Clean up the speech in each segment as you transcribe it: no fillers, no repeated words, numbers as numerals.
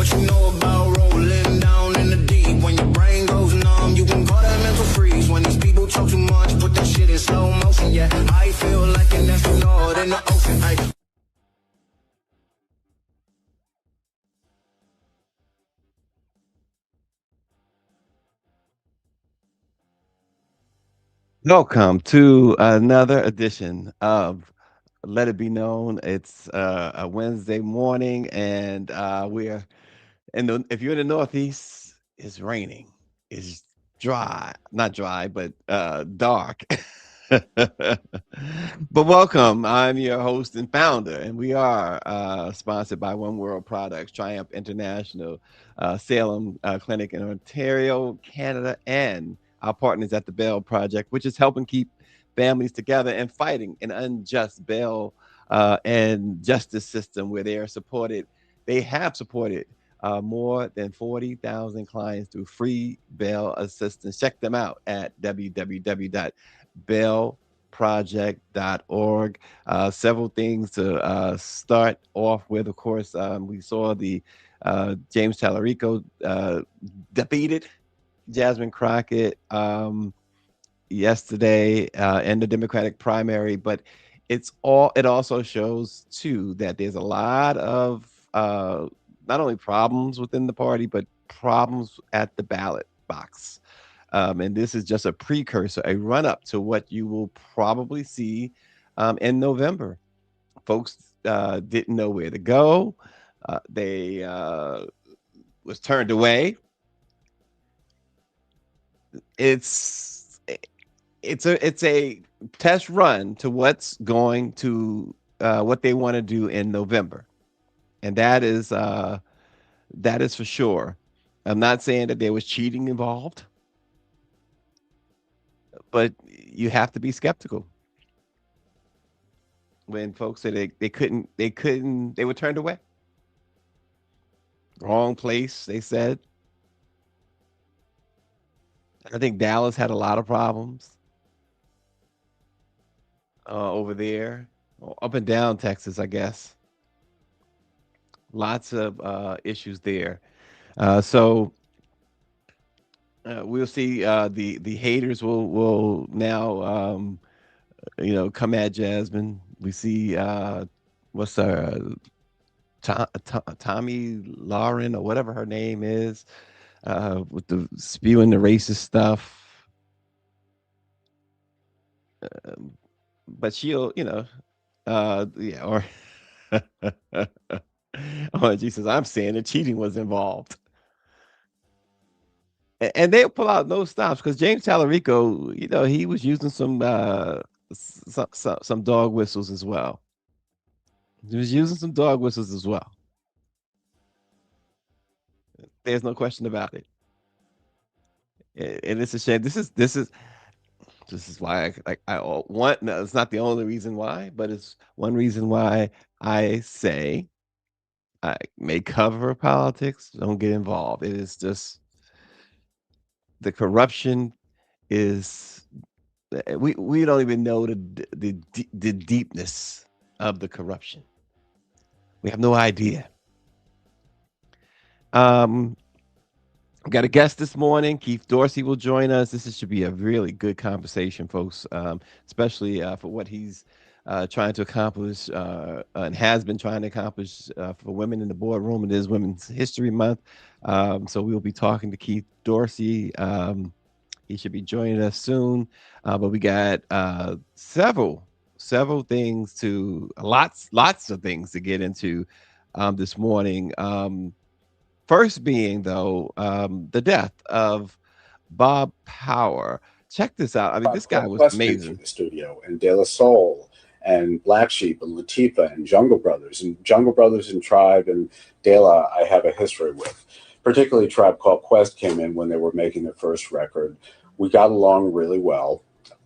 What you know about rolling down in the deep? When your brain goes numb, you can call that mental freeze. When these people talk too much, put that shit in slow motion. Yeah, I feel like an astronaut in the ocean. Welcome to another edition of Let It Be Known. It's a Wednesday morning, and we're if you're in the Northeast, it's raining. It's dry, not dry, but dark. But welcome. I'm your host and founder, and we are sponsored by One World Products, Triumph International, Salem Clinic in Ontario, Canada, and our partners at the Bail Project, which is helping keep families together and fighting an unjust bail and justice system where they are supported. They have supported more than 40,000 clients through free bail assistance. Check them out at www.bailproject.org. Several things to start off with. Of course, we saw the James Tallarico defeated Jasmine Crockett yesterday in the Democratic primary, but it also shows too that there's a lot of not only problems within the party, but problems at the ballot box. And this is just a precursor, a run up to what you will probably see in November. Folks didn't know where to go. They was turned away. It's it's a test run to what's going to what they want to do in November, and that is for sure. I'm not saying that there was cheating involved, but you have to be skeptical when folks say they were turned away. Wrong place, they said. I think Dallas had a lot of problems over there, up and down Texas, I guess. Lots of issues there. So we'll see. The haters will now come at Jasmine. We see what's her Tommy Lauren or whatever her name is with the spewing the racist stuff. But she'll yeah, or oh Jesus, I'm saying that cheating was involved. And they'll pull out no stops because James Tallarico, he was using some dog whistles as well. He was using some dog whistles as well. There's no question about it. And it's a shame. This is why I want. No, it's not the only reason why, but it's one reason why I say I may cover politics. Don't get involved. It is just the corruption is we don't even know the deepness of the corruption. We have no idea. Um, we got a guest this morning. Keith Dorsey will join us. Should be a really good conversation, folks, especially for what he's trying to accomplish and has been trying to accomplish for women in the boardroom. It is Women's History Month. So we'll be talking to Keith Dorsey. He should be joining us soon. But we got several things lots of things to get into this morning. First being though, the death of Bob Power. Check this out. I mean, this guy was Quest came through amazing. the studio, and De La Soul, and Black Sheep, and Latifah, and Jungle Brothers and Tribe, and De La, I have a history with. Particularly Tribe Called Quest came in when they were making their first record. We got along really well.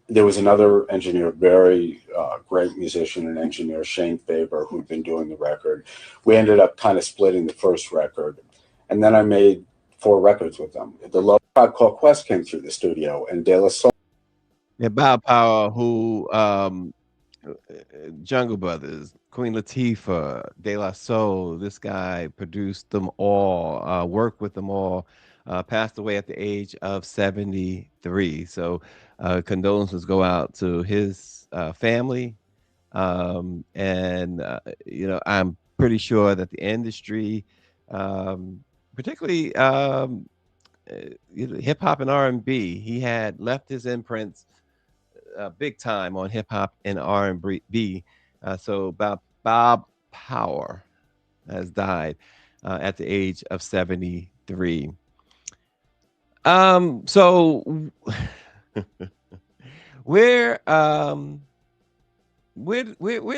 There was another engineer, very great musician and engineer, Shane Faber, who'd been doing the record. We ended up kind of splitting the first record. And then I made 4 records with them. The Love Tribe Called Quest came through the studio, and De La Soul. Yeah, Bob Power, who Jungle Brothers, Queen Latifah, De La Soul. This guy produced them all, worked with them all. Passed away at the age of 73. So, condolences go out to his family. And I'm pretty sure that the industry, particularly hip hop and R&B, he had left his imprints big time on hip hop and R&B. So Bob Power has died at the age of 73. So where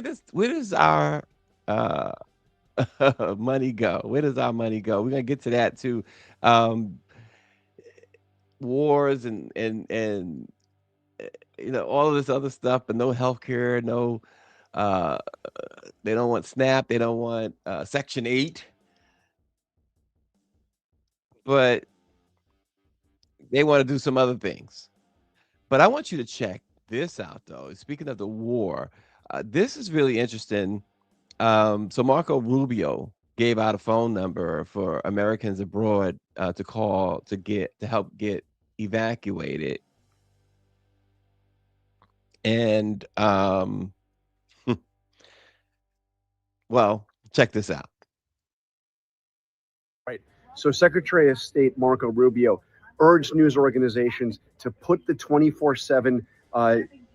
does our uh money go? Where does our money go? We're gonna get to that too. Um, Wars and all of this other stuff, but no healthcare, no uh they don't want SNAP, they don't want Section 8, but they want to do some other things. But I want you to check this out though. Speaking of the war, this is really interesting. So Marco Rubio gave out a phone number for Americans abroad to call to help get evacuated. And well, check this out. Right. So Secretary of State Marco Rubio urged news organizations to put the 24/7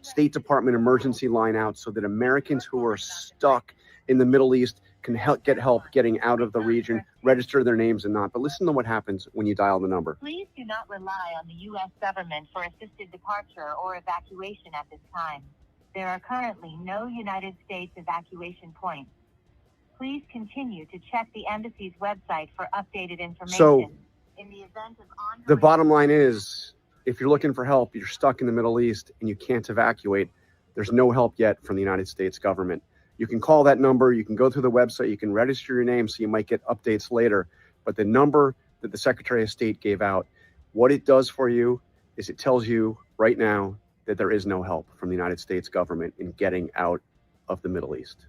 State Department emergency line out so that Americans who are stuck in the Middle East can get help getting out of the region, register their names and not. But listen to what happens when you dial the number. Please do not rely on the U.S. government for assisted departure or evacuation at this time. There are currently no United States evacuation points. Please continue to check the embassy's website for updated information. So, in the event of ongoing... The bottom line is, if you're looking for help, you're stuck in the Middle East and you can't evacuate, there's no help yet from the United States government. You can call that number, you can go through the website, you can register your name so you might get updates later. But the number that the Secretary of State gave out, what it does for you is it tells you right now that there is no help from the United States government in getting out of the Middle East.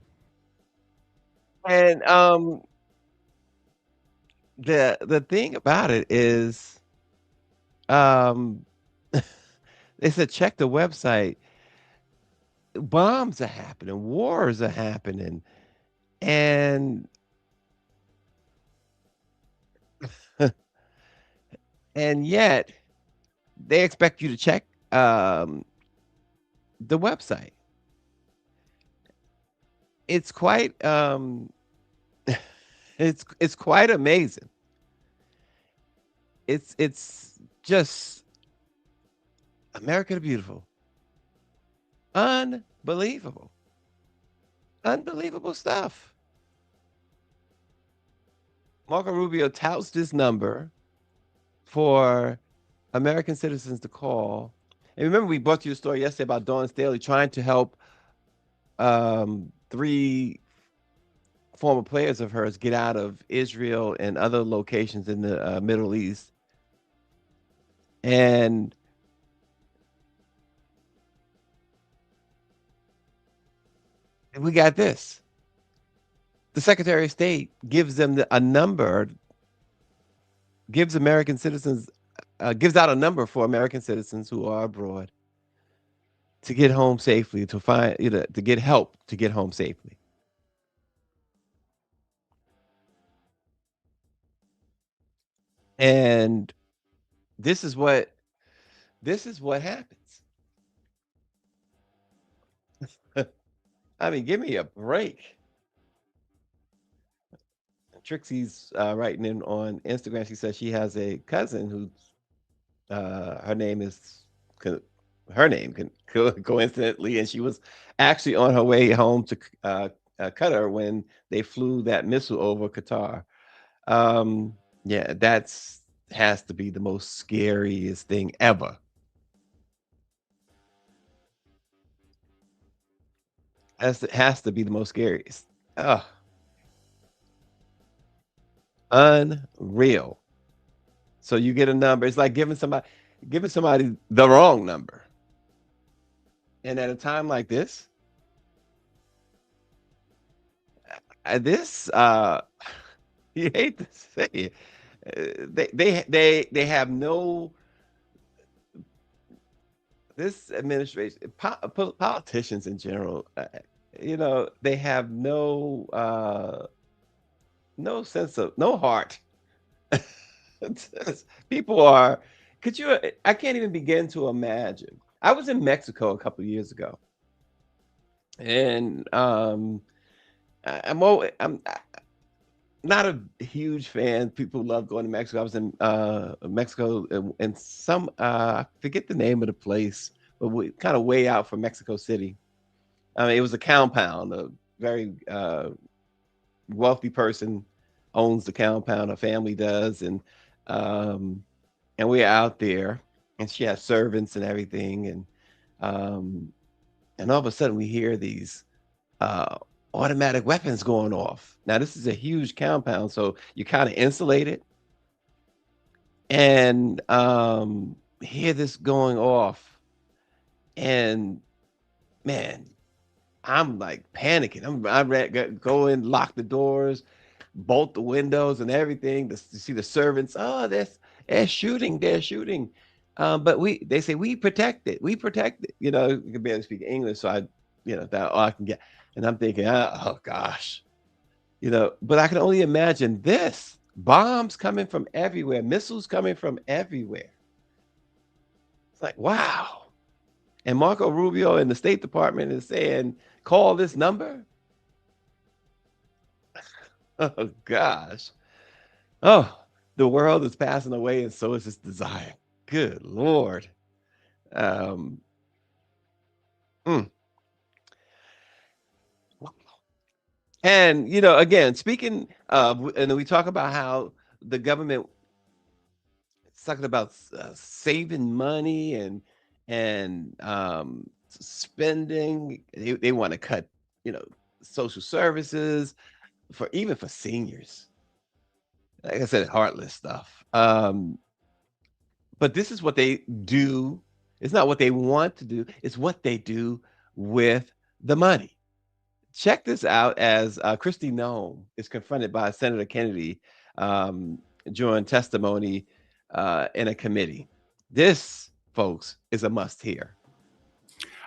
And the thing about it is, they said check the website. Bombs are happening, wars are happening, and and yet they expect you to check the website. It's quite it's quite amazing. It's just America the Beautiful. Unbelievable. Unbelievable stuff. Marco Rubio touts this number for American citizens to call. And remember, we brought you a story yesterday about Dawn Staley trying to help 3 former players of hers get out of Israel and other locations in the Middle East. And we got this. The Secretary of State gives them a number, gives American citizens, gives out a number for American citizens who are abroad to get home safely, to find, to get help to get home safely. And this is what happens. I mean, give me a break. Trixie's writing in on Instagram. She says she has a cousin who's her name coincidentally, and she was actually on her way home to Qatar when they flew that missile over Qatar. Yeah, that's has to be the most scariest thing ever. Has to be the most scariest. Unreal. So you get a number. It's like giving somebody the wrong number. And at a time like this, this you hate to say it, they have no, this administration, politicians in general, they have no sense of, no heart. People are, I can't even begin to imagine. I was in Mexico a couple of years ago, and I'm not a huge fan. People love going to Mexico. I was in Mexico, and some I forget the name of the place, but we kind of way out from Mexico City. I mean, it was a compound. A very wealthy person owns the compound. A family does, and we're out there, and she has servants and everything, and all of a sudden we hear these automatic weapons going off. Now, this is a huge compound, so you're kind of insulated, and hear this going off, and man, I'm like panicking. Go in, lock the doors, bolt the windows and everything to see the servants. Oh, they're shooting. But they say we protect it. We protect it. You can barely speak English, so that all I can get. And I'm thinking, oh gosh, but I can only imagine this: bombs coming from everywhere, missiles coming from everywhere. It's like, wow. And Marco Rubio in the State Department is saying, call this number. Oh gosh. Oh, the world is passing away, and so is its desire. Good Lord. Mm. And again, speaking of, and we talk about how the government is talking about saving money and spending. They want to cut, social services even for seniors. Like I said, heartless stuff. But this is what they do. It's not what they want to do. It's what they do with the money. Check this out as Kristi Noem is confronted by Senator Kennedy during testimony in a committee. This, folks, is a must hear.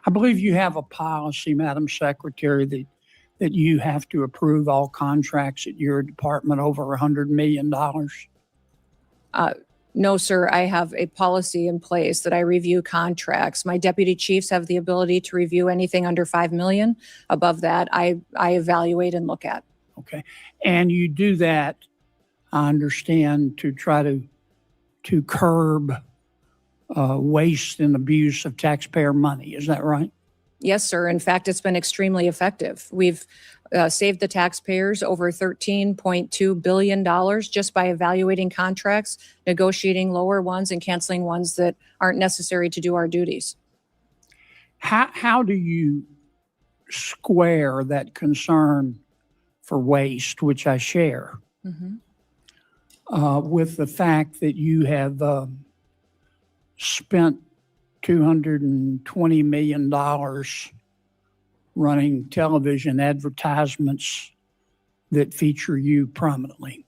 I believe you have a policy, Madam Secretary, that you have to approve all contracts at your department over $100 million. No, sir. I have a policy in place that I review contracts. My deputy chiefs have the ability to review anything under 5 million. Above that, I evaluate and look at. Okay. And you do that, I understand, to try to curb waste and abuse of taxpayer money. Is that right? Yes, sir. In fact, it's been extremely effective. We've saved the taxpayers over $13.2 billion just by evaluating contracts, negotiating lower ones, and canceling ones that aren't necessary to do our duties. How do you square that concern for waste, which I share, with the fact that you have spent $220 million running television advertisements that feature you prominently?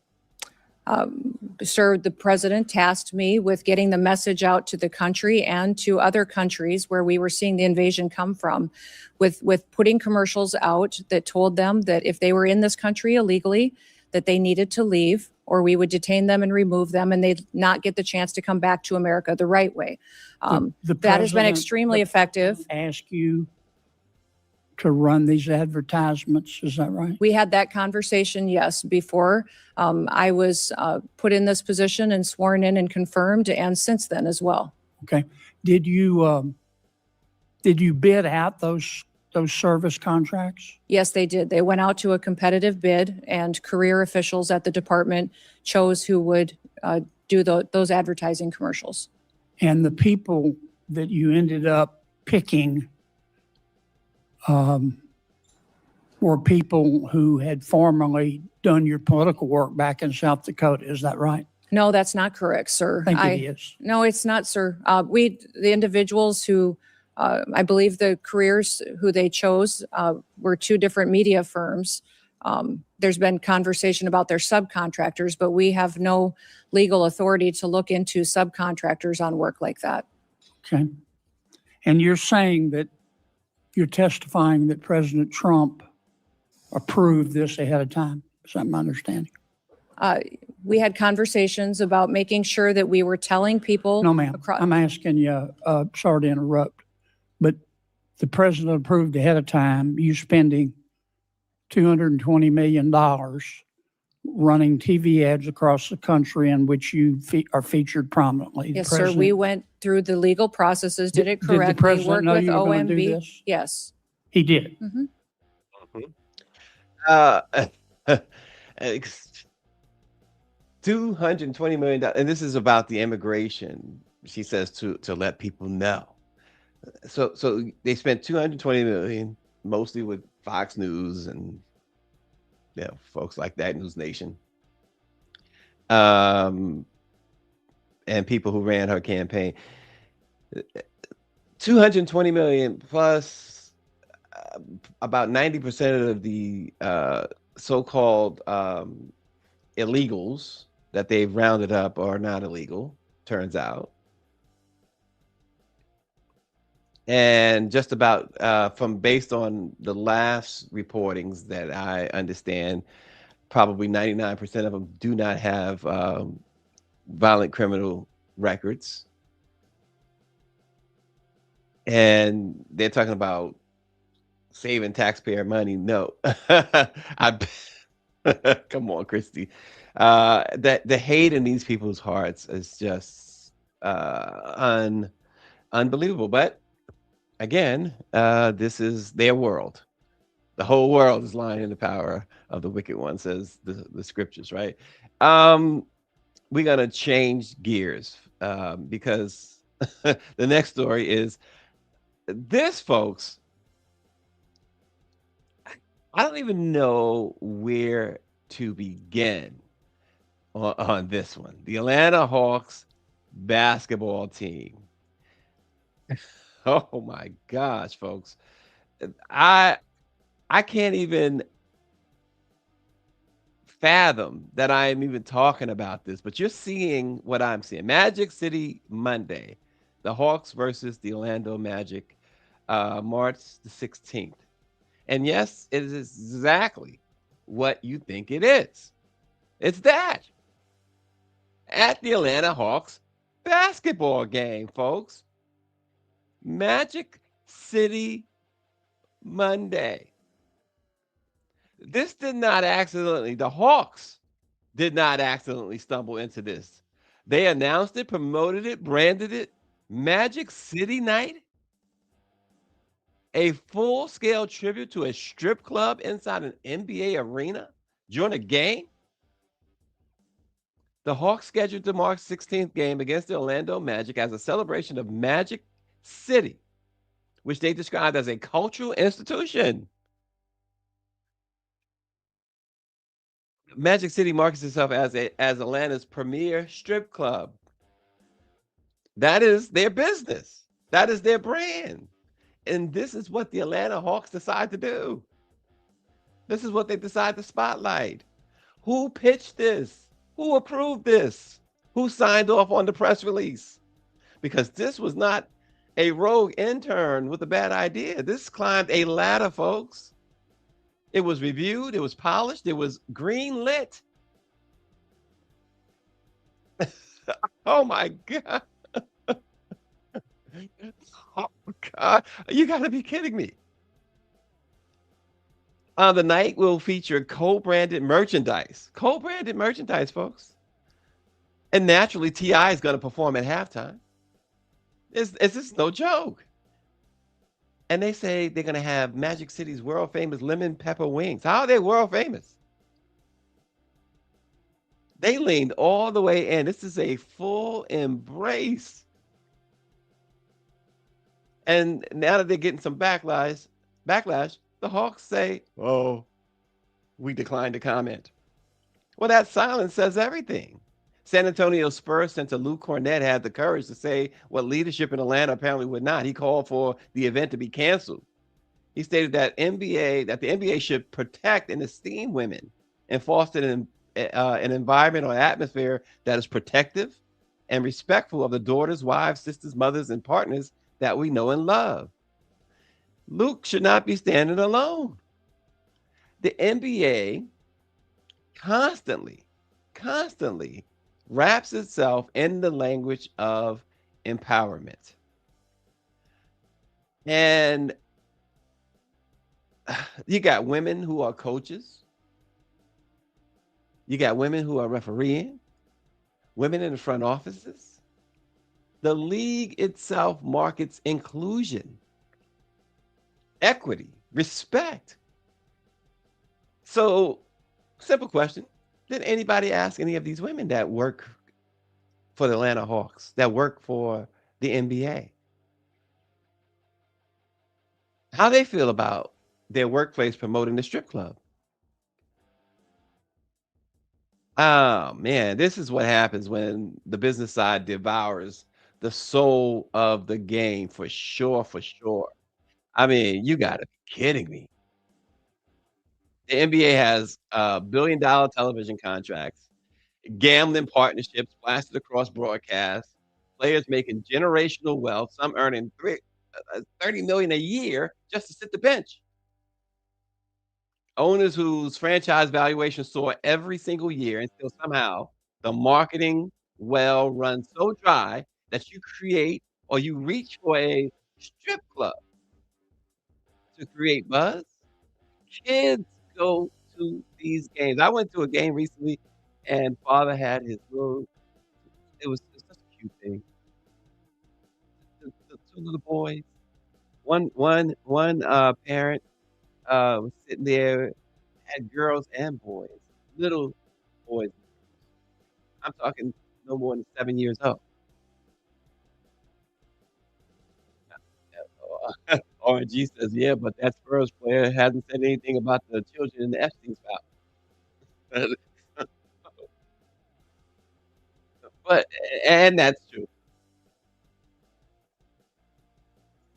Sir, the president tasked me with getting the message out to the country and to other countries where we were seeing the invasion come from, with putting commercials out that told them that if they were in this country illegally, that they needed to leave, or we would detain them and remove them, and they'd not get the chance to come back to America the right way. That has been extremely effective. Ask you to run these advertisements, is that right? We had that conversation, yes, before I was put in this position and sworn in and confirmed, and since then as well. Okay. Did you bid out those service contracts? Yes, they did. They went out to a competitive bid, and career officials at the department chose who would do those advertising commercials. And the people that you ended up picking were people who had formerly done your political work back in South Dakota. Is that right? No, that's not correct, sir. I think it is. No, it's not, sir. The individuals who, I believe the careers who they chose were two different media firms There's been conversation about their subcontractors, but we have no legal authority to look into subcontractors on work like that. Okay. And you're saying that you're testifying that President Trump approved this ahead of time. Is that my understanding? We had conversations about making sure that we were telling people. No, ma'am. I'm asking you, sorry to interrupt, but the president approved ahead of time you spending $220 million running TV ads across the country in which you are featured prominently. Yes, sir. We went through the legal processes, did it correctly. Did the president know worked you with were going to do OMB. this? Yes. He did. Mhm. $220 million, and this is about the immigration. She says to let people know. So they spent $220 million, mostly with Fox News and folks like that, News Nation, and people who ran her campaign. $220 million plus about 90% of the so-called illegals that they've rounded up are not illegal, turns out. And just about based on the last reportings that I understand, probably 99% of them do not have violent criminal records. And they're talking about saving taxpayer money. No, come on, Christy. The hate in these people's hearts is just unbelievable. But again, this is their world. The whole world is lying in the power of the wicked one, says the scriptures, right? We're gonna change gears because the next story is this, folks. I don't even know where to begin on this one. The Atlanta Hawks basketball team. Oh my gosh, folks. I can't even fathom that I am even talking about this, but you're seeing what I'm seeing. Magic City Monday, the Hawks versus the Orlando Magic, March the 16th. And yes, it is exactly what you think it is. It's that. At the Atlanta Hawks basketball game, folks. Magic City Monday. This did not accidentally, the Hawks did not accidentally stumble into this. They announced it, promoted it, branded it. Magic City Night. A full-scale tribute to a strip club inside an NBA arena during a game. The Hawks scheduled the March 16th game against the Orlando Magic as a celebration of Magic City, which they described as a cultural institution. Magic City markets itself as Atlanta's premier strip club. That is their business. That is their brand. And this is what the Atlanta Hawks decide to do. This is what they decide to spotlight. Who pitched this? Who approved this? Who signed off on the press release? Because this was not a rogue intern with a bad idea. This climbed a ladder, folks. It was reviewed. It was polished. It was green lit. Oh my God. Oh God, you got to be kidding me. The night will feature co-branded merchandise. Co-branded merchandise, folks. And naturally, T.I. is going to perform at halftime. Is this no joke? And they say they're going to have Magic City's world famous lemon pepper wings. How are they world famous? They leaned all the way in. This is a full embrace. And now that they're getting some backlash, the Hawks say, "Oh, we declined to comment." Well, that silence says everything. San Antonio Spurs center Lou Cornett had the courage to say what leadership in Atlanta apparently would not. He called for the event to be canceled. He stated that the NBA should protect and esteem women and foster an environment or atmosphere that is protective and respectful of the daughters, wives, sisters, mothers, and partners that we know and love. Luke should not be standing alone. The NBA constantly, constantly wraps itself in the language of empowerment. And you got women who are coaches, you got women who are refereeing, women in the front offices. The league itself markets inclusion, equity, respect. So, simple question. Did anybody ask any of these women that work for the Atlanta Hawks, that work for the NBA, how they feel about their workplace promoting the strip club? Oh man, this is what happens when the business side devours the soul of the game for sure, for sure. I mean, you gotta be kidding me. The NBA has billion-dollar television contracts, gambling partnerships plastered across broadcasts, players making generational wealth, some earning 30 million a year just to sit the bench. Owners whose franchise valuations soar every single year, and still somehow the marketing well runs so dry that you create or you reach for a strip club to create buzz. Kids go to these games. I went to a game recently, and father had his little. It was such a cute thing. The two little boys. One parent was sitting there, had girls and boys, little boys. I'm talking no more than 7 years old. RNG says, "Yeah, but that Spurs player hasn't said anything about the children in the Epstein file." But and that's true,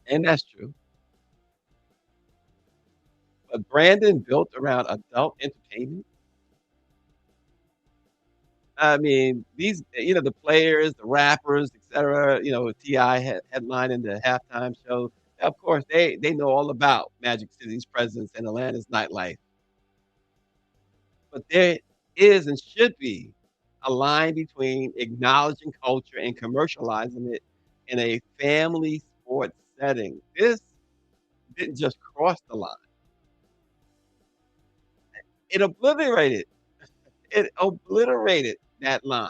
and that's true. But Brandon built around adult entertainment. I mean, the players, the rappers, etcetera, T.I. headlining the halftime show. Of course, they know all about Magic City's presence and Atlanta's nightlife. But there is and should be a line between acknowledging culture and commercializing it in a family sports setting. This didn't just cross the line. It obliterated. It obliterated that line.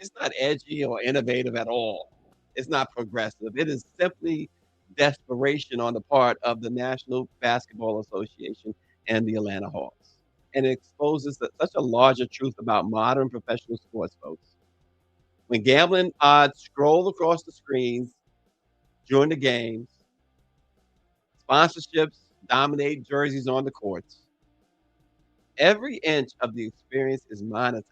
It's not edgy or innovative at all. It's not progressive. It is simply desperation on the part of the National Basketball Association and the Atlanta Hawks. And it exposes such a larger truth about modern professional sports, folks. When gambling odds scroll across the screens during the games, sponsorships dominate jerseys on the courts, every inch of the experience is monetized.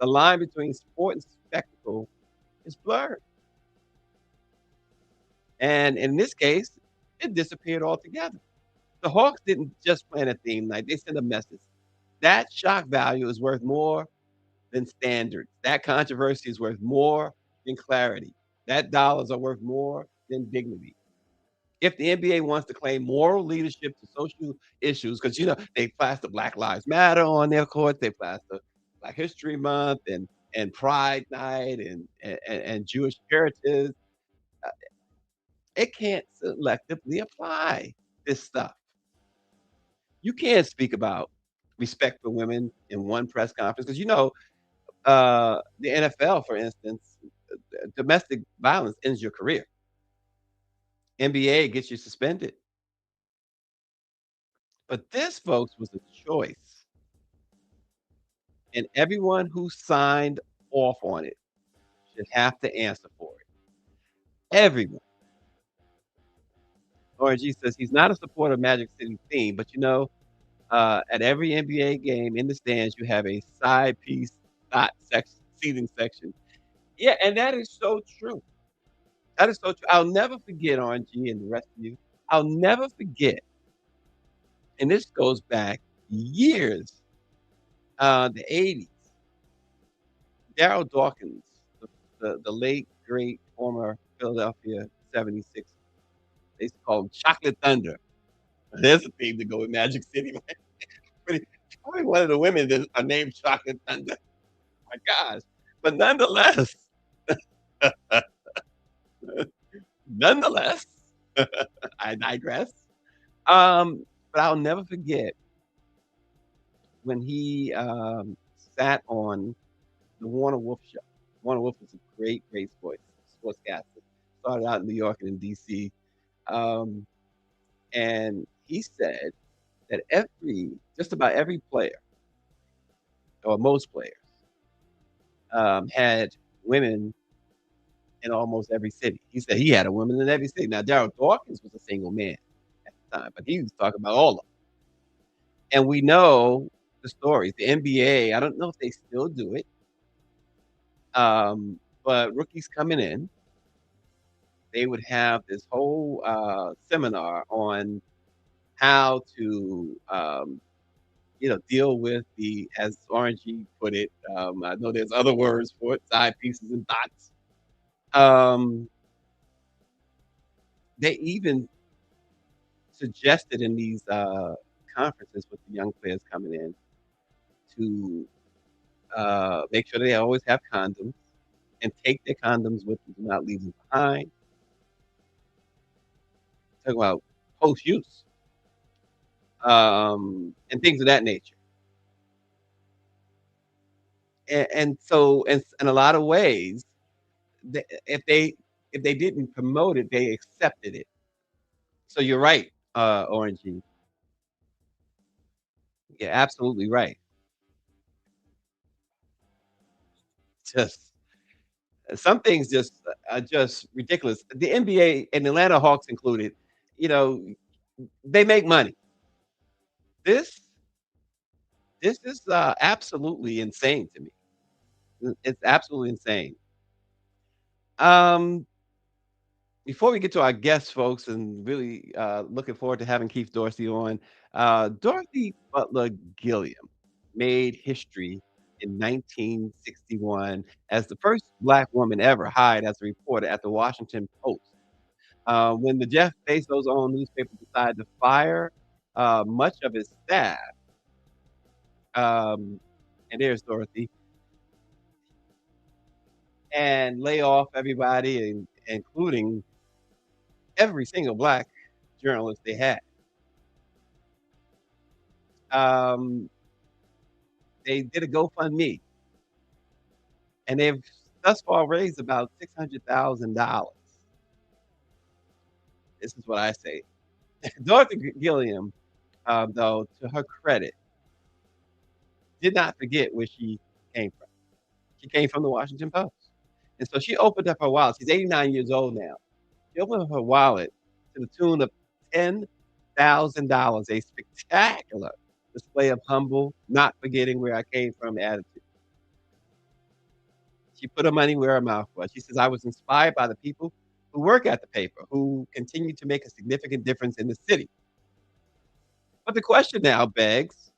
The line between sport and spectacle is blurred. And in this case, it disappeared altogether. The Hawks didn't just plan a theme night, they sent a message. That shock value is worth more than standards. That controversy is worth more than clarity. That dollars are worth more than dignity. If the NBA wants to claim moral leadership to social issues, because they plaster Black Lives Matter on their court, they plaster Black History Month and Pride Night and Jewish heritage, uh, it can't selectively apply this stuff. You can't speak about respect for women in one press conference because the NFL, for instance, domestic violence ends your career. NBA gets you suspended. But this, folks, was a choice, and everyone who signed off on it should have to answer for it. Everyone. RG says he's not a supporter of Magic City theme, but at every NBA game in the stands, you have a side piece, not section, seating section. Yeah, and that is so true. That is so true. I'll never forget, RNG, and the rest of you. I'll never forget, and this goes back years, the 80s. Daryl Dawkins, the late, great, former Philadelphia 76, they used to call him Chocolate Thunder. There's a theme to go with Magic City, man. Probably one of the women that are named Chocolate Thunder. My gosh. But nonetheless, nonetheless, I digress. But I'll never forget when he sat on the Warner Wolf show. Warner Wolf was a great, great sportscaster. Started out in New York and in DC. And he said that just about every player, or most players, had women in almost every city. He said he had a woman in every city. Now, Daryl Dawkins was a single man at the time, but he was talking about all of them. And we know the stories. The NBA, I don't know if they still do it, but rookies coming in, they would have this whole seminar on how to, deal with the, as RNG put it, I know there's other words for it, side pieces and thoughts. They even suggested in these conferences with the young players coming in to make sure they always have condoms and take their condoms with them, do not leave them behind. Talk about post-use and things of that nature. And so, in a lot of ways, if they didn't promote it, they accepted it. So you're right, Orangey. You're absolutely right. Just some things just are just ridiculous. The NBA and the Atlanta Hawks included, they make money. This is absolutely insane to me. It's absolutely insane. Before we get to our guests, folks, and really looking forward to having Keith Dorsey on, Dorothy Butler Gilliam made history in 1961 as the first Black woman ever hired as a reporter at the Washington Post. When the Jeff Bezos-owned newspaper decided to fire much of his staff, and there's Dorothy, and lay off everybody, including every single Black journalist they had. They did a GoFundMe, and they've thus far raised about $600,000. This is what I say. Dorothy Gilliam, though, to her credit, did not forget where she came from. She came from the Washington Post. And so she opened up her wallet. She's 89 years old now. She opened up her wallet to the tune of $10,000, a spectacular display of humble, not forgetting where I came from attitude. She put her money where her mouth was. She says, I was inspired by the people who work at the paper, who continue to make a significant difference in the city. But the question now begs,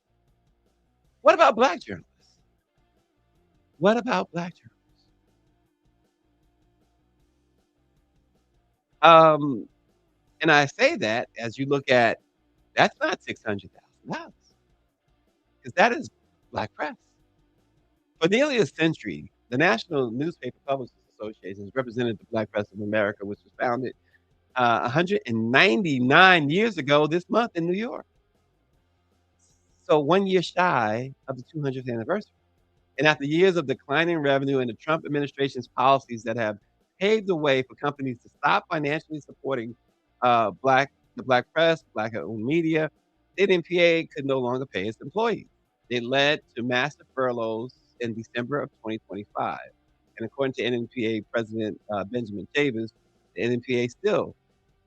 what about Black journalists? What about Black journalists? And I say that as you look at, that's not $600,000, because that is Black press. For nearly a century, the National Newspaper Publishers Association has represented the Black press of America, which was founded 199 years ago this month in New York. So 1 year shy of the 200th anniversary. And after years of declining revenue and the Trump administration's policies that have paved the way for companies to stop financially supporting the Black press, Black-owned media, the NNPA could no longer pay its employees. It led to massive furloughs in December of 2025. And according to NNPA President Benjamin Davis, the NNPA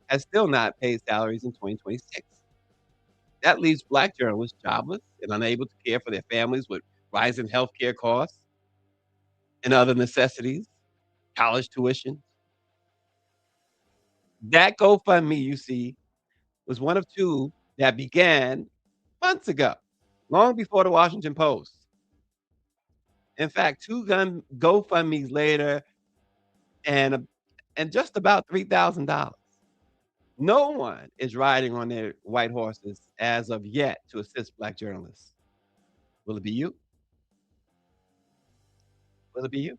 has still not paid salaries in 2026. That leaves Black journalists jobless and unable to care for their families with rising healthcare costs and other necessities, college tuition. That GoFundMe, you see, was one of two that began months ago, long before the Washington Post. In fact, two gun GoFundMe's later and and just about $3,000. No one is riding on their white horses as of yet to assist Black journalists. Will it be you? Will it be you?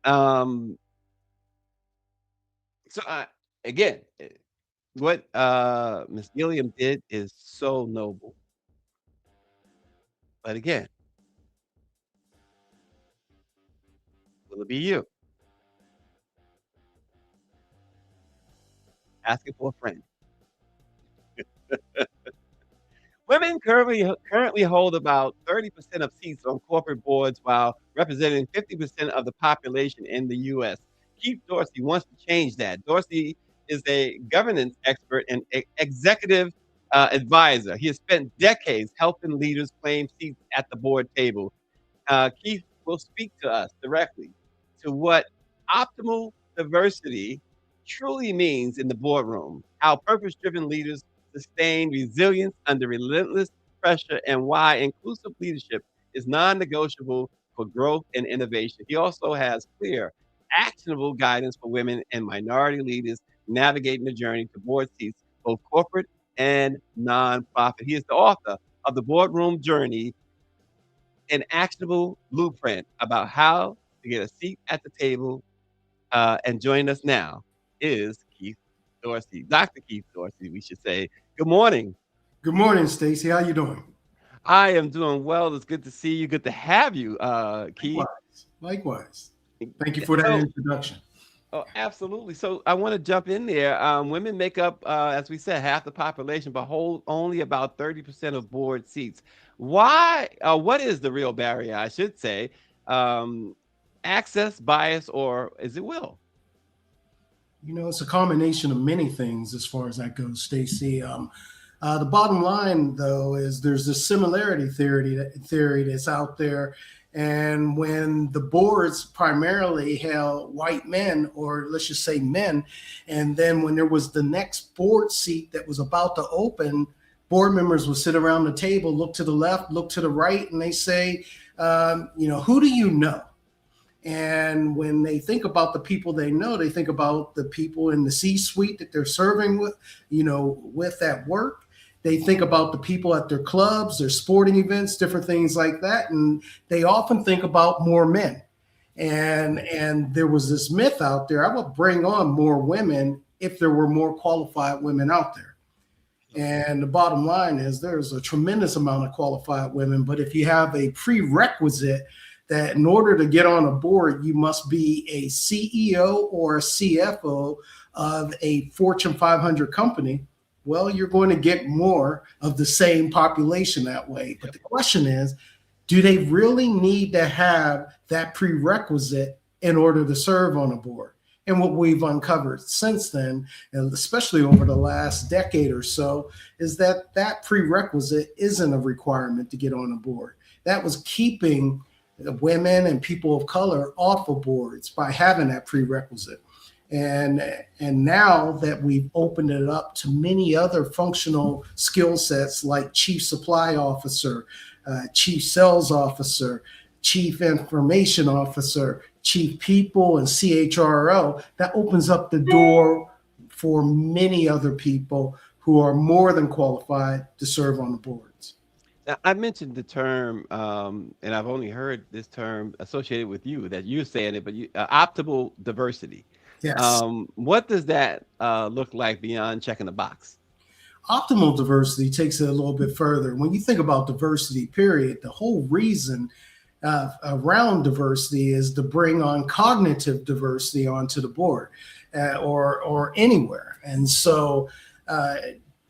Um, so again, what Miss Gilliam did is so noble. But again, will it be you? Asking for a friend. Women currently hold about 30% of seats on corporate boards while representing 50% of the population in the US. Keith Dorsey wants to change that. Dorsey is a governance expert and executive advisor. He has spent decades helping leaders claim seats at the board table. Keith will speak to us directly to what optimal diversity truly means in the boardroom, how purpose driven leaders sustain resilience under relentless pressure, and why inclusive leadership is non negotiable for growth and innovation. He also has clear, actionable guidance for women and minority leaders navigating the journey to board seats, both corporate and nonprofit. He is the author of The Boardroom Journey, an actionable blueprint about how to get a seat at the table. And joining us now is Keith Dorsey, Dr. Keith Dorsey, we should say. Good morning. Good morning, Stacy. How you doing? I am doing well. It's good to see you. Good to have you, Keith. Likewise. Thank you for that introduction. Oh, absolutely. So I want to jump in there. Women make up, as we said, half the population, but hold only about 30% of board seats. Why? What is the real barrier, I should say? Access, bias, or is it will? You know, it's a combination of many things as far as that goes, Stacy. The bottom line, though, is there's this similarity theory that's out there. And when the boards primarily held white men, or let's just say men, and then when there was the next board seat that was about to open, board members would sit around the table, look to the left, look to the right, and they say, who do you know? And when they think about the people they know, they think about the people in the C-suite that they're serving with, with at work. They think about the people at their clubs, their sporting events, different things like that. And they often think about more men. And there was this myth out there, I would bring on more women if there were more qualified women out there. And the bottom line is there's a tremendous amount of qualified women, but if you have a prerequisite that in order to get on a board, you must be a CEO or a CFO of a Fortune 500 company, well, you're going to get more of the same population that way. But the question is, do they really need to have that prerequisite in order to serve on a board? And what we've uncovered since then, and especially over the last decade or so, is that that prerequisite isn't a requirement to get on a board. That was keeping women and people of color off of boards by having that prerequisite. And now that we've opened it up to many other functional skill sets like chief supply officer, chief sales officer, chief information officer, chief people, and CHRO, that opens up the door for many other people who are more than qualified to serve on the boards. Now, I mentioned the term, and I've only heard this term associated with you, that you're saying it, but optimal diversity. Yes. What does that look like beyond checking the box? Optimal diversity takes it a little bit further. When you think about diversity, period, the whole reason around diversity is to bring on cognitive diversity onto the board or anywhere. And so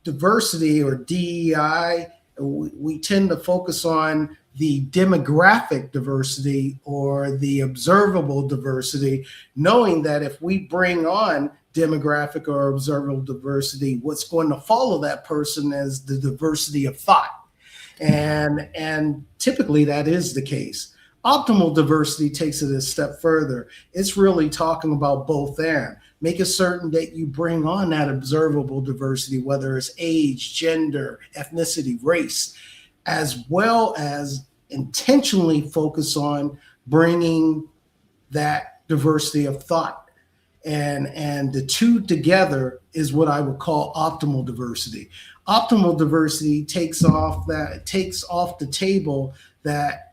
diversity or DEI, we tend to focus on the demographic diversity or the observable diversity, knowing that if we bring on demographic or observable diversity, what's going to follow that person is the diversity of thought. And typically that is the case. Optimal diversity takes it a step further. It's really talking about both and making certain that you bring on that observable diversity, whether it's age, gender, ethnicity, race, as well as intentionally focus on bringing that diversity of thought. And the two together is what I would call optimal diversity. Optimal diversity takes off the table that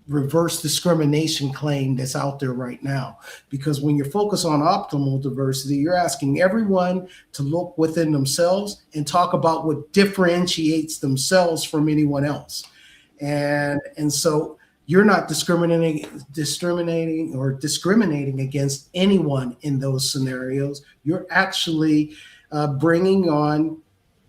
reverse discrimination claim that's out there right now. Because when you're focused on optimal diversity, you're asking everyone to look within themselves and talk about what differentiates themselves from anyone else. And so you're not discriminating against anyone in those scenarios. You're actually bringing on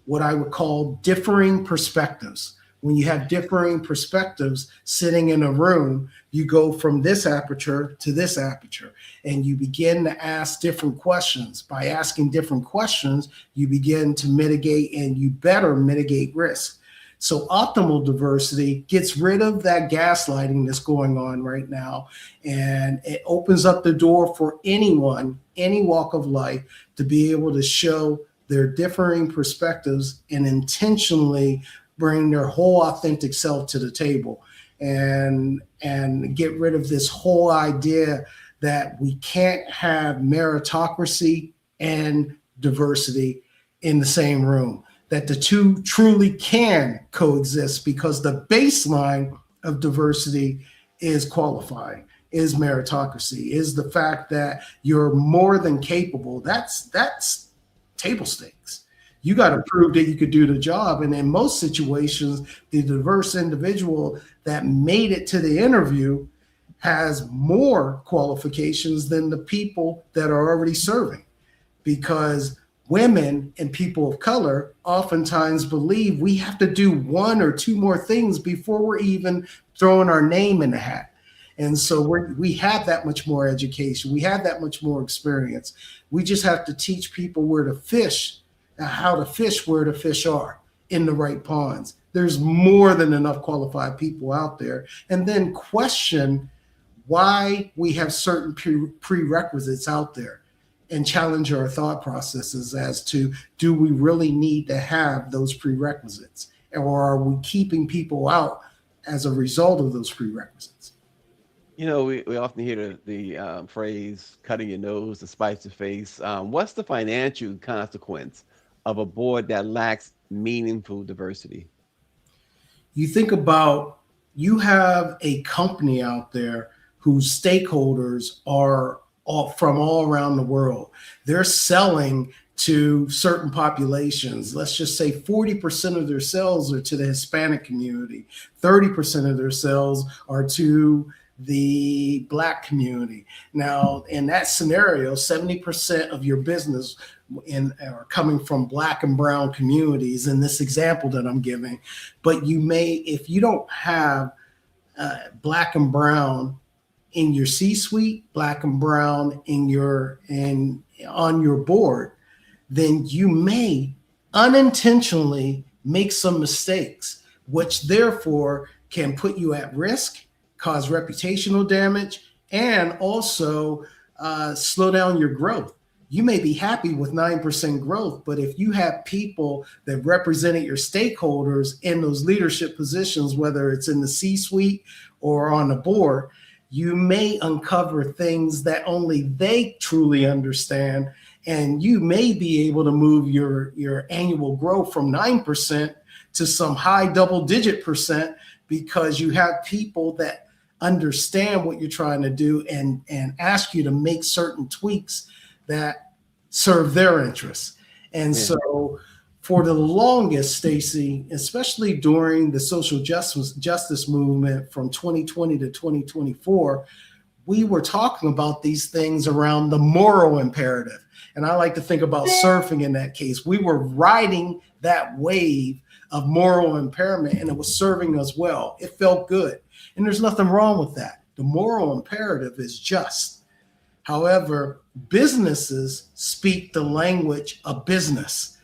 what I would call differing perspectives. When you have differing perspectives sitting in a room, you go from this aperture to this aperture, and you begin to ask different questions. By asking different questions, you begin to mitigate, and you better mitigate risk. So optimal diversity gets rid of that gaslighting that's going on right now, and it opens up the door for anyone, any walk of life, to be able to show their differing perspectives and intentionally bring their whole authentic self to the table, and get rid of this whole idea that we can't have meritocracy and diversity in the same room, that the two truly can coexist, because the baseline of diversity is qualifying, is meritocracy, is the fact that you're more than capable. That's table stakes. You got to prove that you could do the job. And in most situations, the diverse individual that made it to the interview has more qualifications than the people that are already serving, because women and people of color oftentimes believe we have to do one or two more things before we're even throwing our name in the hat. And so we have that much more education. We have that much more experience. We just have to teach people where to fish, how to fish where the fish are in the right ponds. There's more than enough qualified people out there. And then question why we have certain prerequisites out there, and challenge our thought processes as to, do we really need to have those prerequisites, or are we keeping people out as a result of those prerequisites? You know, we often hear the phrase cutting your nose to spite your face. What's the financial consequence of a board that lacks meaningful diversity? You think about, you have a company out there whose stakeholders are from all around the world. They're selling to certain populations. Let's just say 40% of their sales are to the Hispanic community, 30% of their sales are to the Black community. Now, in that scenario, 70% of your business are coming from Black and brown communities in this example that I'm giving. But you may, if you don't have Black and brown in your C-suite, Black and brown on your board, then you may unintentionally make some mistakes, which therefore can put you at risk, cause reputational damage, and also slow down your growth. You may be happy with 9% growth, but if you have people that represented your stakeholders in those leadership positions, whether it's in the C-suite or on the board, you may uncover things that only they truly understand, and you may be able to move your annual growth from 9% to some high double-digit percent, because you have people that understand what you're trying to do and ask you to make certain tweaks that serve their interests. And so for the longest, Stacey, especially during the social justice movement from 2020 to 2024, we were talking about these things around the moral imperative. And I like to think about surfing in that case. We were riding that wave of moral impairment, and it was serving us well. It felt good. And there's nothing wrong with that. The moral imperative is just. However, businesses speak the language of business.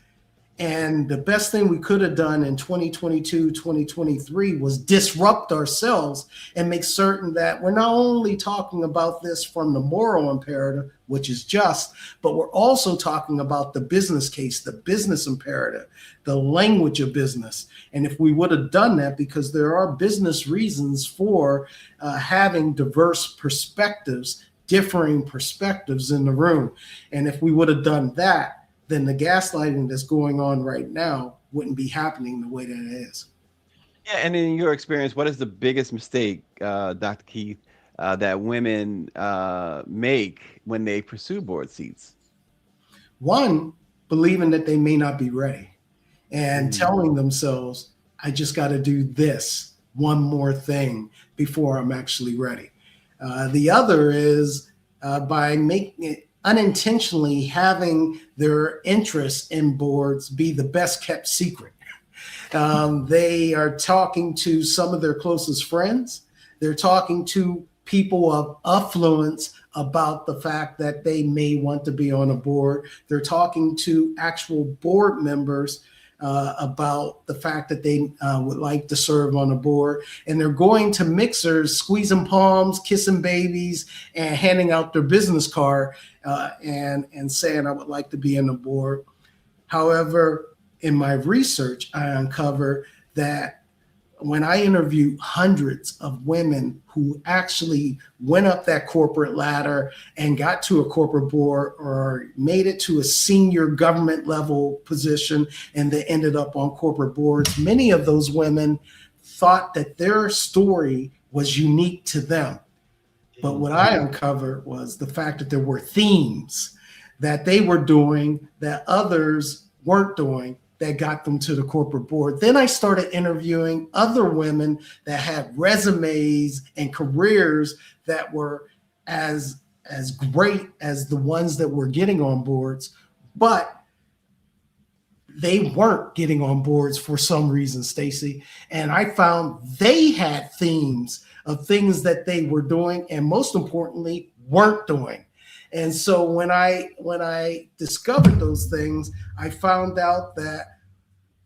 And the best thing we could have done in 2022, 2023 was disrupt ourselves and make certain that we're not only talking about this from the moral imperative, which is just, but we're also talking about the business case, the business imperative, the language of business. And if we would have done that, because there are business reasons for having diverse perspectives, differing perspectives in the room. And if we would have done that, then the gaslighting that's going on right now wouldn't be happening the way that it is. Yeah, and in your experience, what is the biggest mistake, Dr. Keith, that women make when they pursue board seats? One, believing that they may not be ready and telling themselves, I just got to do this one more thing before I'm actually ready. The other is by making it unintentionally having their interest in boards be the best kept secret. They are talking to some of their closest friends. They're talking to people of affluence about the fact that they may want to be on a board. They're talking to actual board members about the fact that they would like to serve on a board. And they're going to mixers, squeezing palms, kissing babies, and handing out their business card and saying, I would like to be on the board. However, in my research, I uncovered that when I interviewed hundreds of women who actually went up that corporate ladder and got to a corporate board or made it to a senior government level position and they ended up on corporate boards, many of those women thought that their story was unique to them. But what I uncovered was the fact that there were themes that they were doing that others weren't doing that got them to the corporate board. Then I started interviewing other women that had resumes and careers that were as great as the ones that were getting on boards, but they weren't getting on boards for some reason, Stacy. And I found they had themes of things that they were doing and most importantly, weren't doing. And so when I discovered those things, I found out that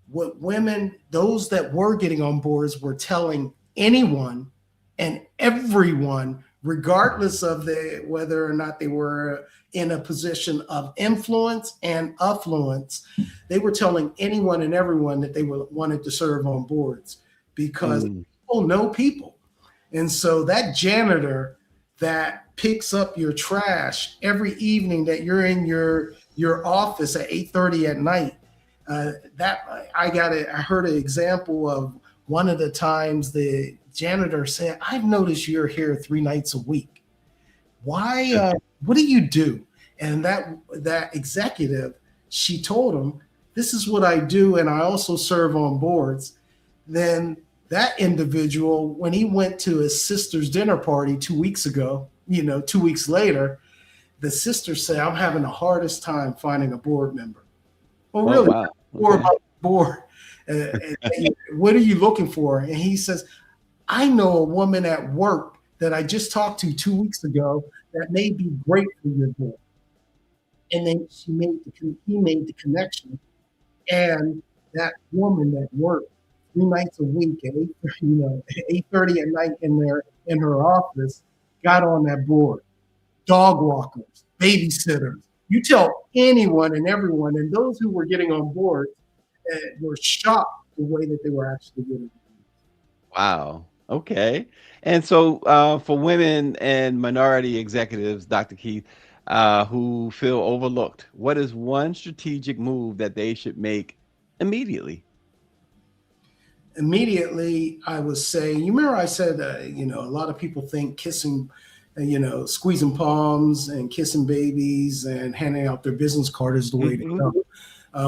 what women, those that were getting on boards, were telling anyone and everyone, regardless of whether or not they were in a position of influence and affluence, they were telling anyone and everyone that they wanted to serve on boards because people know people. And so that janitor that picks up your trash every evening that you're in your office at 8:30 at night, I heard an example of one of the times the janitor said, I've noticed you're here 3 nights a week. Why, what do you do? And that executive, she told him, this is what I do. And I also serve on boards. Then that individual, when he went to his sister's dinner party 2 weeks ago, 2 weeks later, the sister said, I'm having the hardest time finding a board member. Well, really? Wow. More about the board. What are you looking for? And he says, I know a woman at work that I just talked to 2 weeks ago that may be great for your board. And then he made the connection. And that woman that worked 3 nights a week at 8:30 at night in her office got on that board. Dog walkers, babysitters. You tell anyone and everyone, and those who were getting on board were shocked the way that they were actually getting. Wow. Okay. And so for women and minority executives, Dr. Keith, who feel overlooked, what is one strategic move that they should make immediately? Immediately, I would say, you remember I said, a lot of people think kissing, squeezing palms and kissing babies and handing out their business card is the way to go.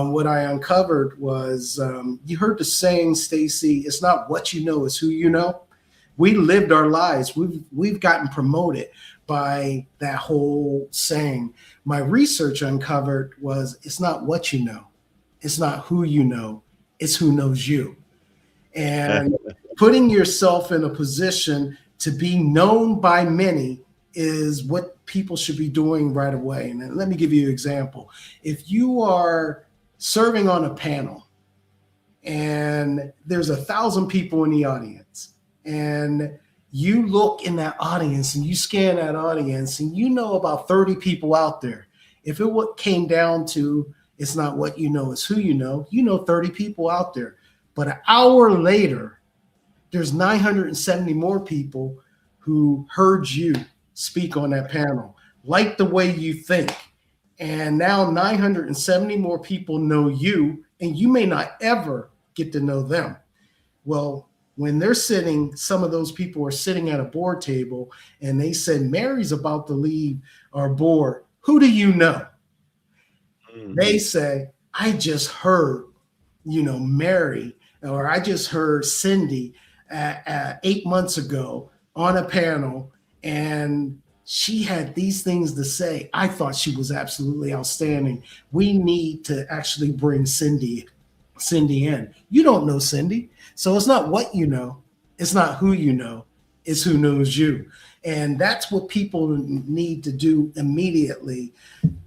What I uncovered was, you heard the saying, Stacy, it's not what you know, it's who you know. We lived our lives. We've gotten promoted by that whole saying. My research uncovered was, it's not what you know, it's not who you know, it's who knows you. And putting yourself in a position to be known by many is what people should be doing right away. And let me give you an example. If you are serving on a panel, and there's 1,000 people in the audience, and you look in that audience and you scan that audience and you know about 30 people out there. If it came down to it's not what you know, it's who you know 30 people out there. But an hour later, there's 970 more people who heard you speak on that panel, like the way you think. And now 970 more people know you, and you may not ever get to know them. Well, when they're sitting, some of those people are sitting at a board table and they said, Mary's about to leave our board. Who do you know? Mm-hmm. They say, I just heard, Mary, or I just heard Cindy 8 months ago on a panel, and she had these things to say. I thought she was absolutely outstanding. We need to actually bring Cindy in. You don't know Cindy. So it's not what you know. It's not who you know. It's who knows you. And that's what people need to do immediately.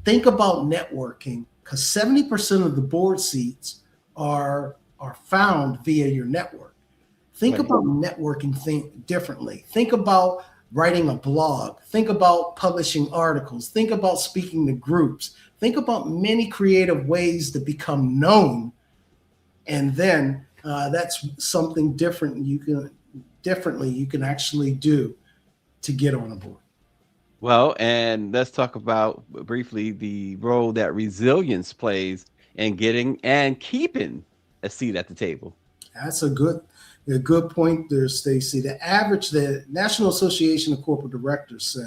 Think about networking, because 70% of the board seats are found via your network. Think about networking differently. Think about writing a blog. Think about publishing articles. Think about speaking to groups. Think about many creative ways to become known. And then that's something different you can actually do to get on a board. Well, and let's talk about briefly the role that resilience plays in getting and keeping a seat at the table. That's a good point there, Stacy. The National Association of Corporate Directors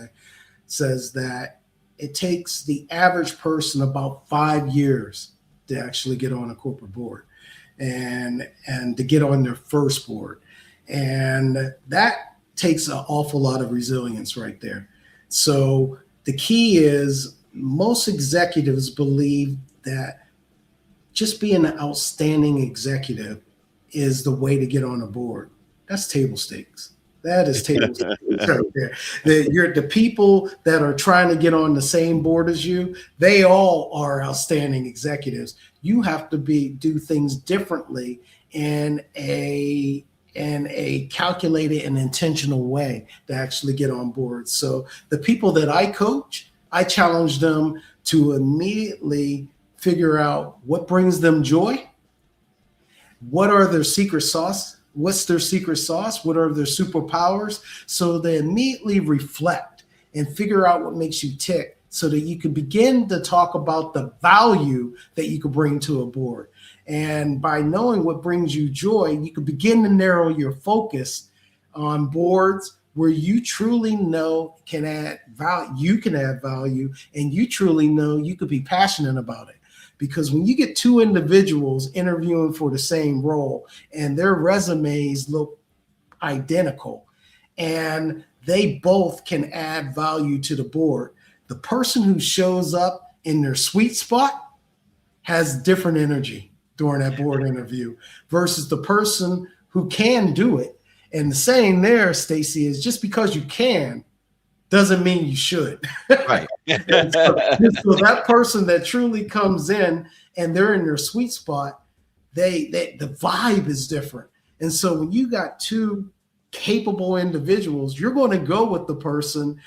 says that it takes the average person about 5 years to actually get on a corporate board and to get on their first board. And that takes an awful lot of resilience right there. So the key is most executives believe that just being an outstanding executive is the way to get on a board. That's table stakes. That is table stakes right there. The people that are trying to get on the same board as you, they all are outstanding executives. You have to do things differently in a calculated and intentional way to actually get on board. So the people that I coach, I challenge them to immediately figure out what brings them joy. What are their secret sauce? What's their secret sauce? What are their superpowers? So they immediately reflect and figure out what makes you tick so that you can begin to talk about the value that you could bring to a board. And by knowing what brings you joy, you can begin to narrow your focus on boards where you truly know can add value. You can add value, and you truly know you could be passionate about it. Because when you get two individuals interviewing for the same role and their resumes look identical and they both can add value to the board, the person who shows up in their sweet spot has different energy during that board interview versus the person who can do it. And the saying there, Stacy, is just because you can doesn't mean you should. Right. so that person that truly comes in and they're in their sweet spot, the vibe is different. And so when you got two capable individuals, you're going to go with the person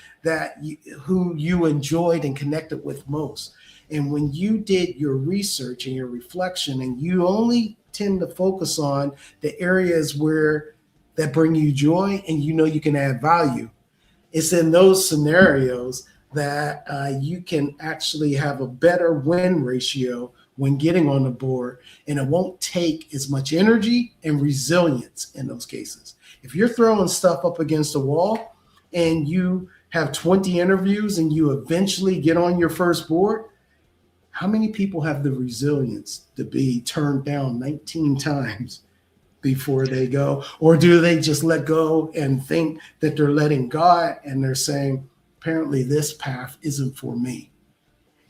who you enjoyed and connected with most. And when you did your research and your reflection, and you only tend to focus on the areas that bring you joy and you can add value, it's in those scenarios that you can actually have a better win ratio when getting on the board, and it won't take as much energy and resilience in those cases. If you're throwing stuff up against the wall and you have 20 interviews and you eventually get on your first board, how many people have the resilience to be turned down 19 times before they go? Or do they just let go and think that they're letting God and they're saying, apparently this path isn't for me?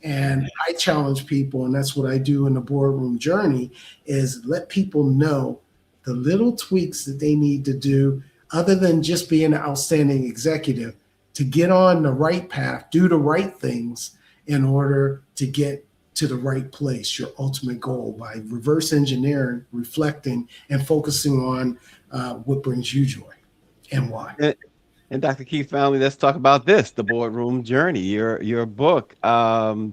And I challenge people, and that's what I do in the Boardroom Journey, is let people know the little tweaks that they need to do other than just being an outstanding executive to get on the right path, do the right things in order to get to the right place, your ultimate goal, by reverse engineering, reflecting, and focusing on what brings you joy and why. And Dr. Keith, finally, let's talk about this, the Boardroom Journey, your book. Eh,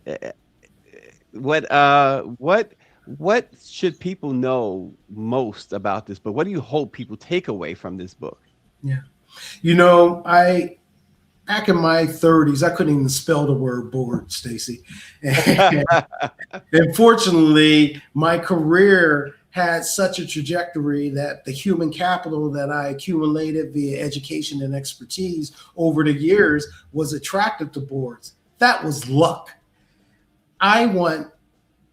eh, what should people know most about this book? What do you hope people take away from this book? Yeah. Back in my 30s, I couldn't even spell the word board, Stacy. And fortunately, my career had such a trajectory that the human capital that I accumulated via education and expertise over the years was attracted to boards. That was luck. I want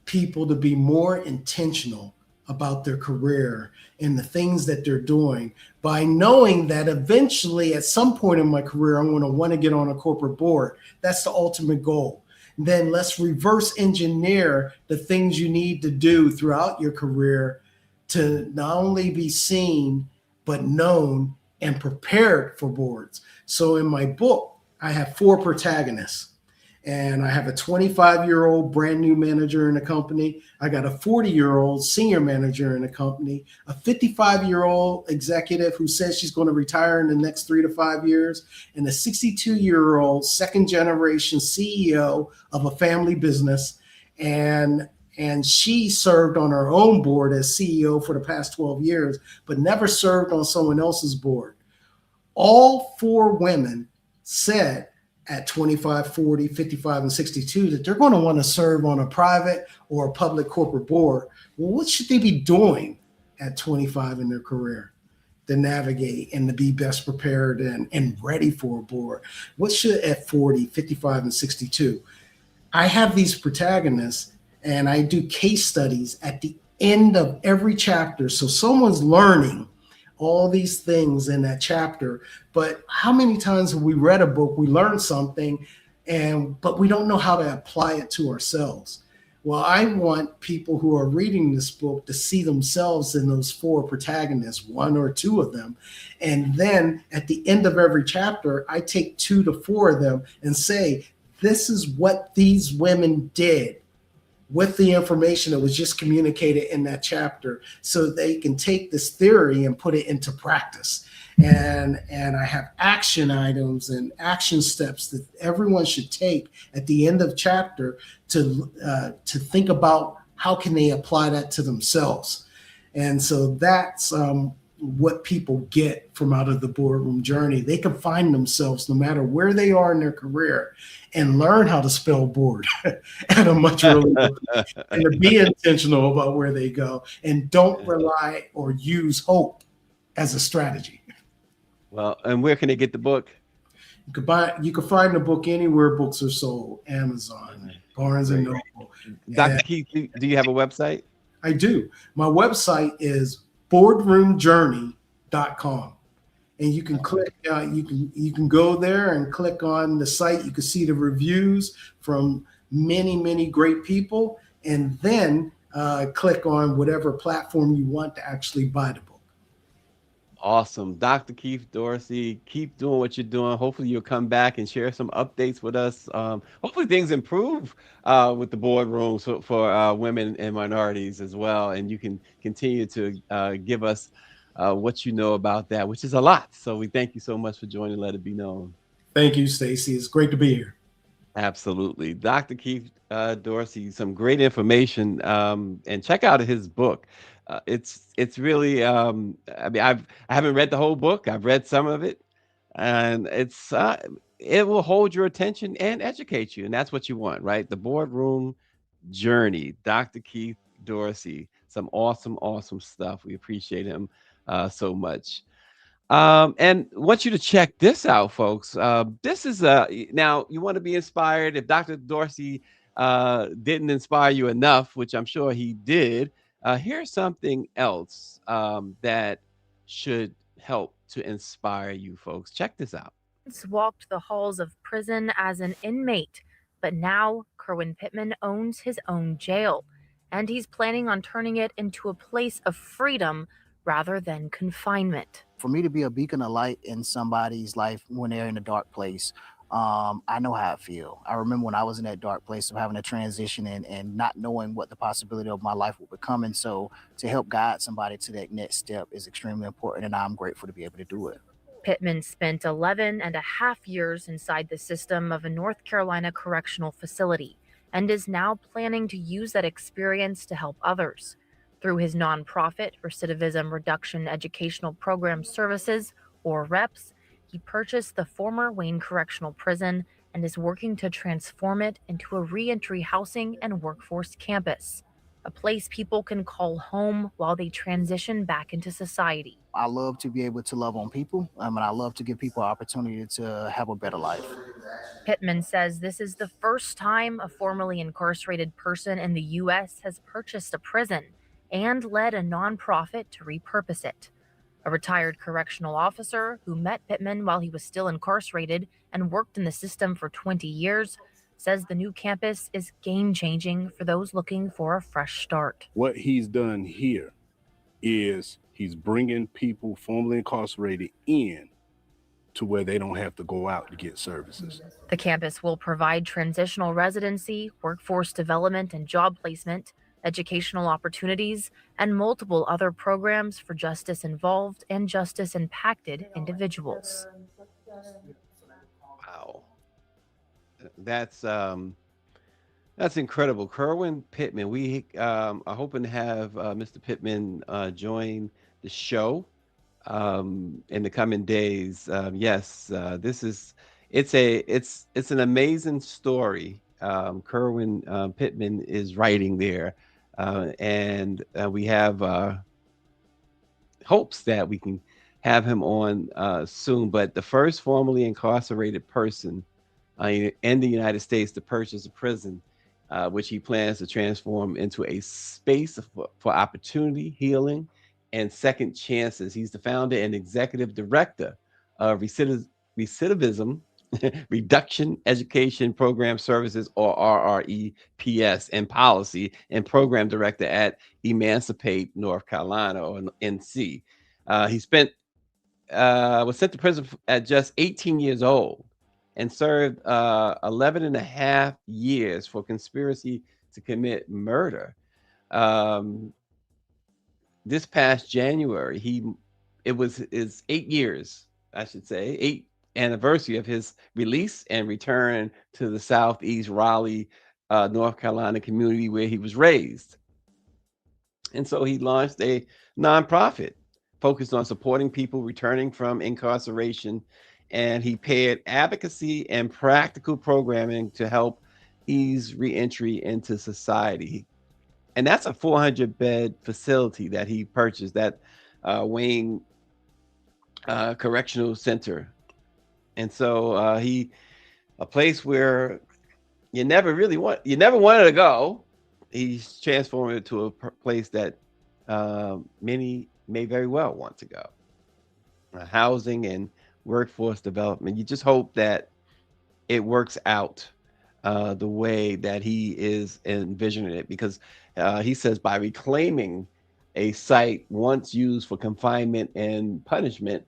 people to be more intentional about their career and the things that they're doing by knowing that eventually at some point in my career, I'm going to want to get on a corporate board. That's the ultimate goal. Then let's reverse engineer the things you need to do throughout your career to not only be seen, but known and prepared for boards. So in my book, I have 4 protagonists. And I have a 25-year-old brand new manager in the company. I got a 40-year-old senior manager in the company, a 55-year-old executive who says she's going to retire in the next 3 to 5 years, and a 62-year-old second-generation CEO of a family business. And she served on her own board as CEO for the past 12 years, but never served on someone else's board. All 4 women said at 25, 40, 55, and 62 that they're going to want to serve on a private or a public corporate board. Well, what should they be doing at 25 in their career to navigate and to be best prepared and ready for a board? What should at 40, 55, and 62? I have these protagonists and I do case studies at the end of every chapter. So someone's learning all these things in that chapter. But how many times have we read a book, we learn something, but we don't know how to apply it to ourselves? Well, I want people who are reading this book to see themselves in those 4 protagonists, 1 or 2 of them. And then at the end of every chapter, I take 2 to 4 of them and say, this is what these women did with the information that was just communicated in that chapter, so they can take this theory and put it into practice. And I have action items and action steps that everyone should take at the end of chapter to think about how can they apply that to themselves. And so that's what people get from out of the Boardroom Journey. They can find themselves no matter where they are in their career and learn how to spell board at a much earlier age, and to be intentional about where they go and don't rely or use hope as a strategy. Well, and where can they get the book? You can find the book anywhere books are sold: Amazon, Barnes and Noble. Dr. Keith, do you have a website? I do. My website is boardroomjourney.com. And you can click, you can go there and click on the site. You can see the reviews from many, many great people, and then click on whatever platform you want to actually buy the book. Awesome. Dr. Keith Dorsey, keep doing what you're doing. Hopefully you'll come back and share some updates with us. Hopefully things improve with the boardroom for women and minorities as well. And you can continue to give us what you know about that, which is a lot. So we thank you so much for joining Let It Be Known. Thank you, Stacy. It's great to be here. Absolutely. Dr. Keith Dorsey, some great information, and check out his book. It's really, I mean, I haven't read the whole book. I've read some of it, and it will hold your attention and educate you. And that's what you want, right? The Boardroom Journey, Dr. Keith Dorsey, some awesome, awesome stuff. We appreciate him so much. And want you to check this out, folks. This is now you want to be inspired. If Dr. Dorsey didn't inspire you enough, which I'm sure he did, here's something else that should help to inspire you, folks. Check this out. Once walked the halls of prison as an inmate, but now Kerwin Pittman owns his own jail, and he's planning on turning it into a place of freedom rather than confinement. For me to be a beacon of light in somebody's life when they're in a dark place, I know how it feels. I remember when I was in that dark place of having a transition and not knowing what the possibility of my life would become. And so to help guide somebody to that next step is extremely important. And I'm grateful to be able to do it. Pittman spent 11 and a half years inside the system of a North Carolina correctional facility and is now planning to use that experience to help others. Through his nonprofit, Recidivism Reduction Educational Program Services, or REPS, he purchased the former Wayne Correctional Prison and is working to transform it into a reentry housing and workforce campus, a place people can call home while they transition back into society. I love to be able to love on people, and I love to give people an opportunity to have a better life. Pittman says this is the first time a formerly incarcerated person in the U.S. has purchased a prison and led a nonprofit to repurpose it. A retired correctional officer who met Pittman while he was still incarcerated and worked in the system for 20 years says the new campus is game-changing for those looking for a fresh start. What he's done here is he's bringing people formerly incarcerated in to where they don't have to go out to get services. The campus will provide transitional residency, workforce development and job placement, educational opportunities, and multiple other programs for justice-involved and justice-impacted individuals. Wow. That's incredible. Kerwin Pittman. We are hoping to have Mr. Pittman join the show in the coming days. Yes, it's an amazing story. Kerwin Pittman is writing there, and we have hopes that we can have him on soon. But the first formerly incarcerated person in the United States to purchase a prison, which he plans to transform into a space for opportunity, healing, and second chances. He's the founder and executive director of Recidivism Reduction Education Program Services, or RREPS, and policy and program director at Emancipate, North Carolina, or NC. He was sent to prison at just 18 years old and served 11 and a half years for conspiracy to commit murder. This past January, it was his 8 years, I should say, 8th anniversary of his release and return to the Southeast Raleigh, North Carolina community where he was raised. And so he launched a nonprofit focused on supporting people returning from incarceration, and he paired advocacy and practical programming to help ease reentry into society. And that's a 400-bed facility that he purchased, that Wayne Correctional Center. And so a place where you never wanted to go. He's transformed it to a place that many may very well want to go. Housing and workforce development. You just hope that it works out the way that he is envisioning it, because he says by reclaiming a site once used for confinement and punishment,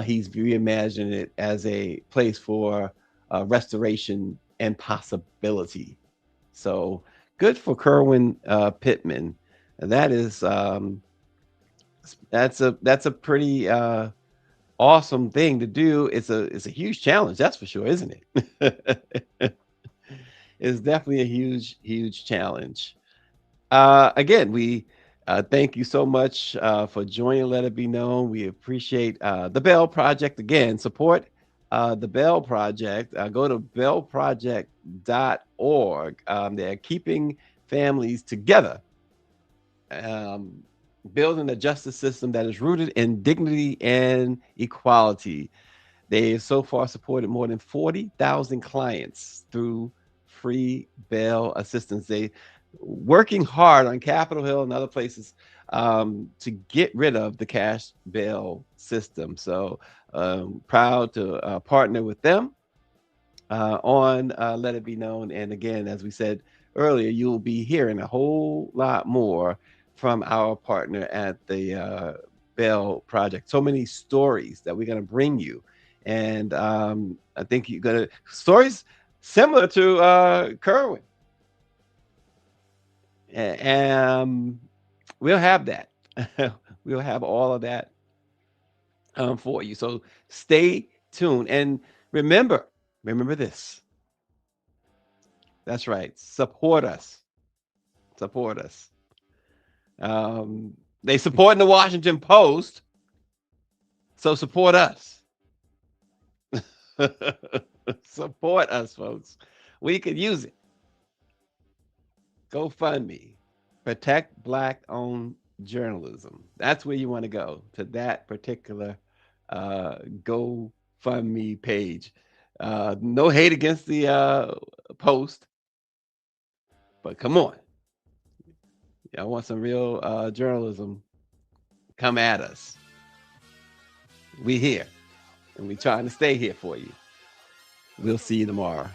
he's reimagining it as a place for restoration and possibility. So good for Kerwin Pittman. That is that's a pretty awesome thing to do. It's a huge challenge, that's for sure, isn't it? It's definitely a huge challenge. Again, we thank you so much for joining Let It Be Known. We appreciate the Bell Project. Again, support the Bell Project. Go to bellproject.org. They're keeping families together, building a justice system that is rooted in dignity and equality. They have so far supported more than 40,000 clients through free bail assistance. They working hard on Capitol Hill and other places to get rid of the cash bail system. So proud to partner with them on Let It Be Known. And again, as we said earlier, you'll be hearing a whole lot more from our partner at the Bell Project. So many stories that we're going to bring you And I think you're gonna stories similar to Kerwin. And we'll have that. We'll have all of that for you. So stay tuned and remember this. That's right. Support us. Support us. They support in the Washington Post, so support us. Support us, folks. We could use it. GoFundMe. Protect Black-owned journalism. That's where you want to go, to that particular GoFundMe page. No hate against the Post, but come on. I want some real journalism. Come at us. We here, and we trying to stay here for you. We'll see you tomorrow.